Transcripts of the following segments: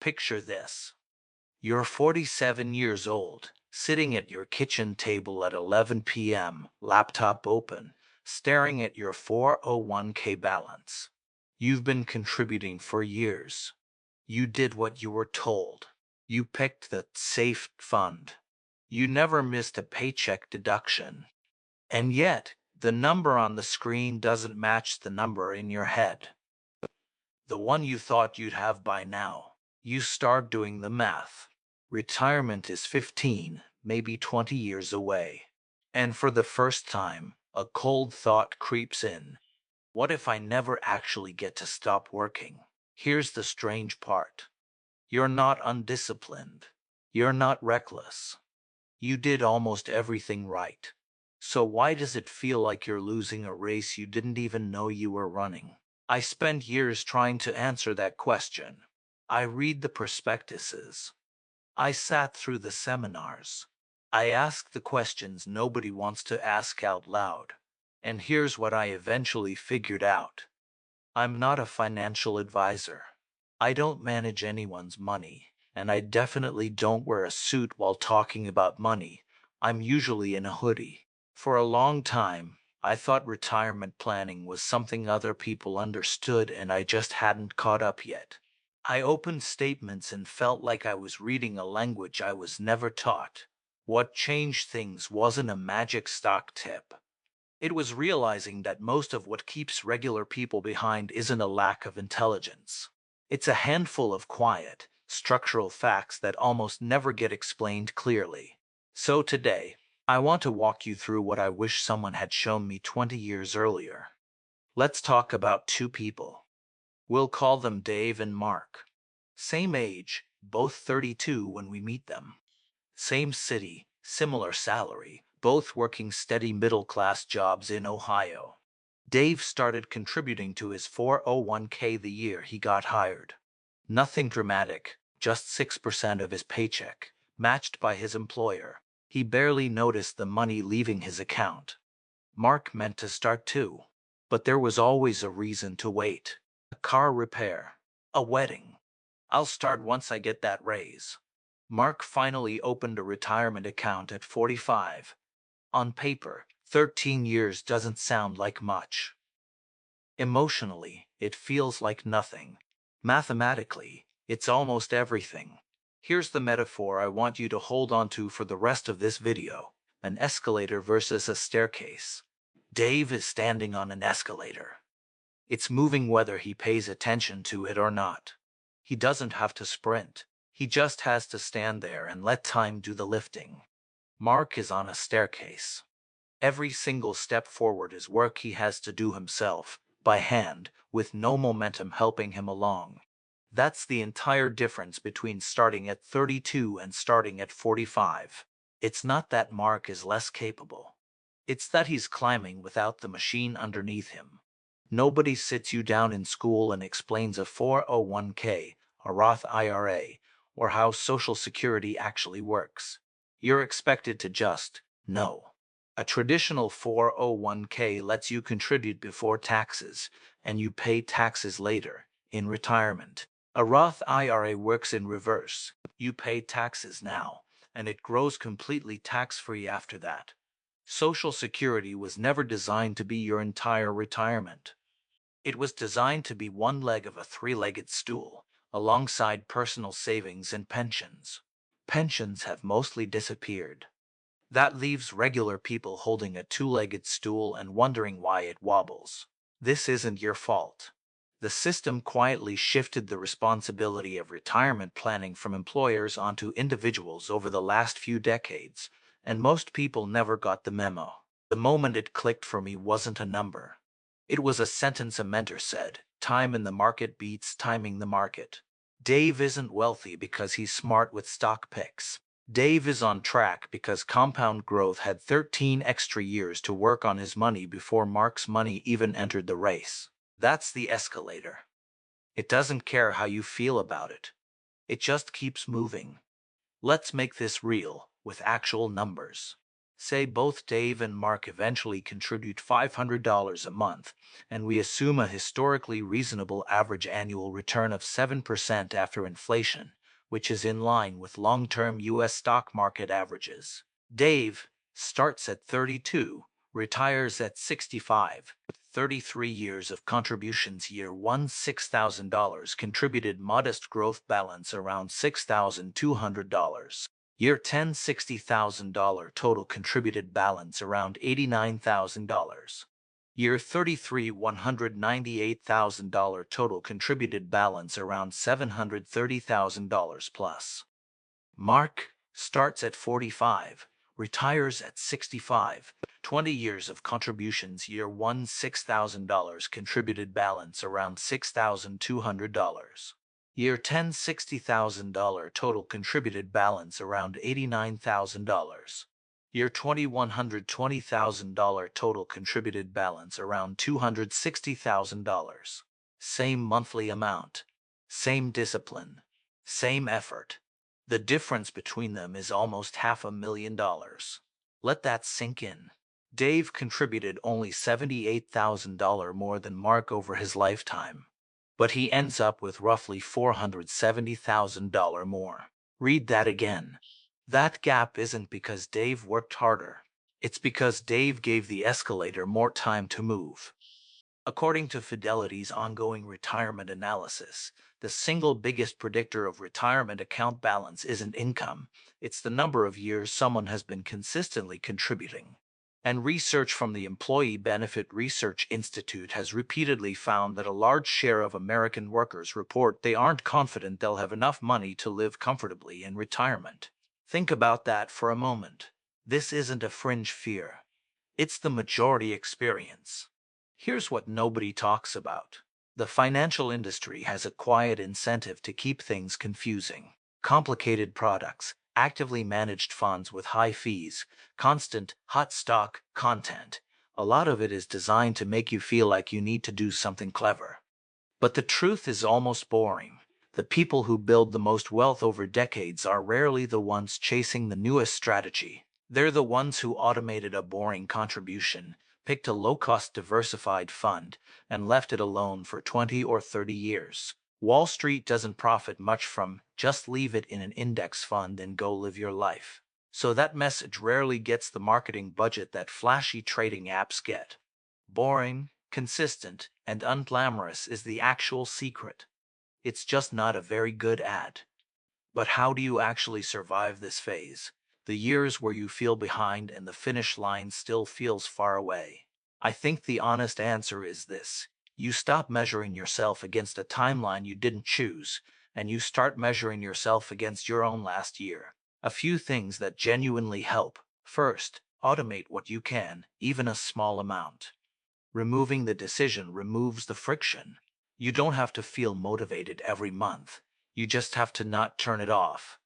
Picture this. You're 47 years old, sitting at your kitchen table at 11 p.m., laptop open, staring at your 401k balance. You've been contributing for years. You did what you were told. You picked the safe fund. You never missed a paycheck deduction. And yet, the number on the screen doesn't match the number in your head. The one you thought you'd have by now. You start doing the math. Retirement is 15, maybe 20 years away. And for the first time, a cold thought creeps in. What if I never actually get to stop working? Here's the strange part. You're not undisciplined. You're not reckless. You did almost everything right. So why does it feel like you're losing a race you didn't even know you were running? I spent years trying to answer that question. I read the prospectuses. I sat through the seminars. I asked the questions nobody wants to ask out loud. And here's what I eventually figured out. I'm not a financial advisor. I don't manage anyone's money, and I definitely don't wear a suit while talking about money. I'm usually in a hoodie. For a long time, I thought retirement planning was something other people understood and I just hadn't caught up yet. I opened statements and felt like I was reading a language I was never taught. What changed things wasn't a magic stock tip. It was realizing that most of what keeps regular people behind isn't a lack of intelligence. It's a handful of quiet, structural facts that almost never get explained clearly. So today, I want to walk you through what I wish someone had shown me 20 years earlier. Let's talk about two people. We'll call them Dave and Mark. Same age, both 32 when we meet them. Same city, similar salary, both working steady middle-class jobs in Ohio. Dave started contributing to his 401k the year he got hired. Nothing dramatic, just 6% of his paycheck, matched by his employer. He barely noticed the money leaving his account. Mark meant to start too, but there was always a reason to wait. A car repair, a wedding. I'll start once I get that raise. Mark finally opened a retirement account at 45. On paper, 13 years doesn't sound like much. Emotionally, it feels like nothing. Mathematically, it's almost everything. Here's the metaphor I want you to hold on to for the rest of this video: an escalator versus a staircase. Dave is standing on an escalator. It's moving whether he pays attention to it or not. He doesn't have to sprint. He just has to stand there and let time do the lifting. Mark is on a staircase. Every single step forward is work he has to do himself, by hand, with no momentum helping him along. That's the entire difference between starting at 32 and starting at 45. It's not that Mark is less capable. It's that he's climbing without the machine underneath him. Nobody sits you down in school and explains a 401k, a Roth IRA, or how Social Security actually works. You're expected to just know. A traditional 401k lets you contribute before taxes, and you pay taxes later, in retirement. A Roth IRA works in reverse. You pay taxes now, and it grows completely tax-free after that. Social Security was never designed to be your entire retirement. It was designed to be one leg of a three-legged stool, alongside personal savings and pensions. Pensions have mostly disappeared. That leaves regular people holding a two-legged stool and wondering why it wobbles. This isn't your fault. The system quietly shifted the responsibility of retirement planning from employers onto individuals over the last few decades, and most people never got the memo. The moment it clicked for me wasn't a number. It was a sentence a mentor said: "Time in the market beats timing the market." Dave isn't wealthy because he's smart with stock picks. Dave is on track because compound growth had 13 extra years to work on his money before Mark's money even entered the race. That's the escalator. It doesn't care how you feel about it. It just keeps moving. Let's make this real, with actual numbers. Say both Dave and Mark eventually contribute $500 a month, and we assume a historically reasonable average annual return of 7% after inflation, which is in line with long-term U.S. stock market averages. Dave starts at 32, retires at 65. 33 years of contributions. Year 1, $6,000 contributed, modest growth, balance around $6,200. Year 10, $60,000 total contributed, balance around $89,000. Year 33, $198,000 total contributed, balance around $730,000 plus. Mark starts at 45, retires at 65. 20 years of contributions. Year 1, $6,000 contributed, balance around $6,200. Year 10, $60,000 total contributed, balance around $89,000. Year 20, $120,000 total contributed, balance around $260,000. Same monthly amount, same discipline, same effort. The difference between them is almost $500,000. Let that sink in. Dave contributed only $78,000 more than Mark over his lifetime, but he ends up with roughly $470,000 more. Read that again. That gap isn't because Dave worked harder. It's because Dave gave the escalator more time to move. According to Fidelity's ongoing retirement analysis, the single biggest predictor of retirement account balance isn't income, it's the number of years someone has been consistently contributing. And research from the Employee Benefit Research Institute has repeatedly found that a large share of American workers report they aren't confident they'll have enough money to live comfortably in retirement. Think about that for a moment. This isn't a fringe fear. It's the majority experience. Here's what nobody talks about. The financial industry has a quiet incentive to keep things confusing. Complicated products, actively managed funds with high fees, constant hot stock content. A lot of it is designed to make you feel like you need to do something clever. But the truth is almost boring. The people who build the most wealth over decades are rarely the ones chasing the newest strategy. They're the ones who automated a boring contribution, picked a low-cost diversified fund, and left it alone for 20 or 30 years. Wall Street doesn't profit much from just leave it in an index fund and go live your life. So that message rarely gets the marketing budget that flashy trading apps get. Boring, consistent, and unglamorous is the actual secret. It's just not a very good ad. But how do you actually survive this phase? The years where you feel behind and the finish line still feels far away. I think the honest answer is this. You stop measuring yourself against a timeline you didn't choose, and you start measuring yourself against your own last year. A few things that genuinely help. First, automate what you can, even a small amount. Removing the decision removes the friction. You don't have to feel motivated every month. You just have to not turn it off.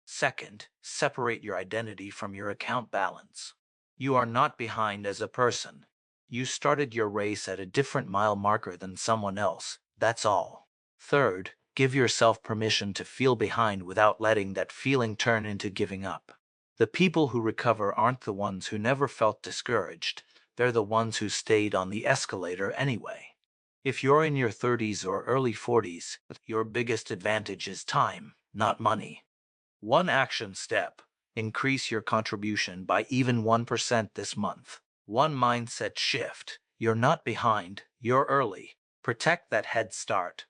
Second, separate your identity from your account balance. You are not behind as a person. You started your race at a different mile marker than someone else, that's all. Third, give yourself permission to feel behind without letting that feeling turn into giving up. The people who recover aren't the ones who never felt discouraged, they're the ones who stayed on the escalator anyway. If you're in your 30s or early 40s, your biggest advantage is time, not money. One action step: increase your contribution by even 1% this month. One mindset shift: you're not behind, you're early. Protect that head start.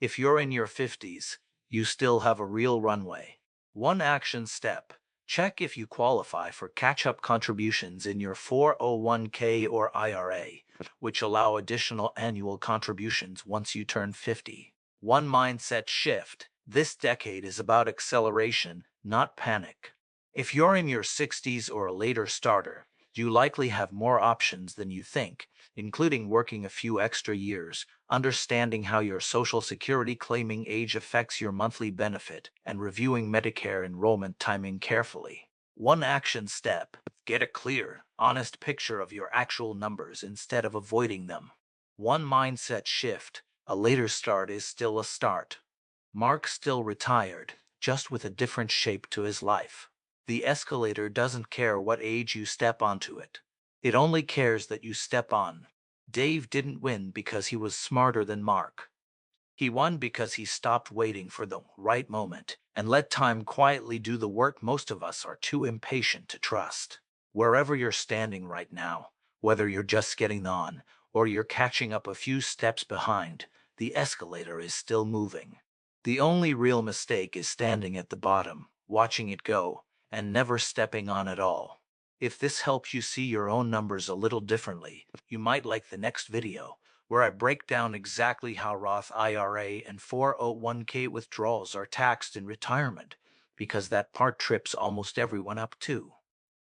If you're in your 50s, you still have a real runway. One action step: check if you qualify for catch-up contributions in your 401k or IRA, which allow additional annual contributions once you turn 50. One mindset shift: this decade is about acceleration, not panic. If you're in your 60s or a later starter, you likely have more options than you think, including working a few extra years, understanding how your Social Security claiming age affects your monthly benefit, and reviewing Medicare enrollment timing carefully. One action step: get a clear, honest picture of your actual numbers instead of avoiding them. One mindset shift: a later start is still a start. Mark still retired, just with a different shape to his life. The escalator doesn't care what age you step onto it. It only cares that you step on. Dave didn't win because he was smarter than Mark. He won because he stopped waiting for the right moment and let time quietly do the work most of us are too impatient to trust. Wherever you're standing right now, whether you're just getting on or you're catching up a few steps behind, the escalator is still moving. The only real mistake is standing at the bottom, watching it go, and never stepping on at all. If this helps you see your own numbers a little differently, you might like the next video, where I break down exactly how Roth IRA and 401k withdrawals are taxed in retirement, because that part trips almost everyone up too.